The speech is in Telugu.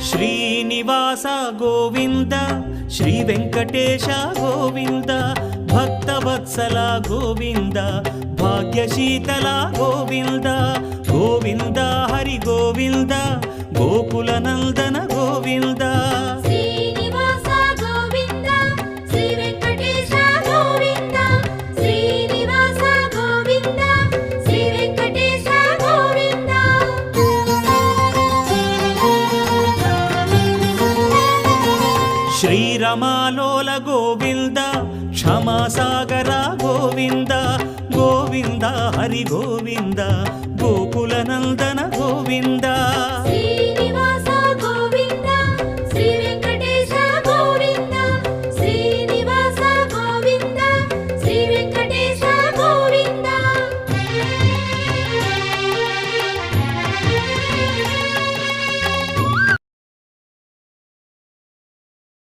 శ్రీనివాస గోవింద శ్రీ వెంకటేశ గోవింద భక్తవత్సల గోవింద భాగ్యశీతల గోవింద గోవింద హరి గోవింద గోకుల నందన గోవింద శ్రీనివాస గోవింద శ్రీ వెంకటేశ గోవింద శ్రీనివాస గోవింద శ్రీ వెంకటేశ గోవింద శ్రీరమాలోల గోవింద క్షమాసాగర గోవింద గోవింద హరి గోవింద గోకుల నందన గోవింద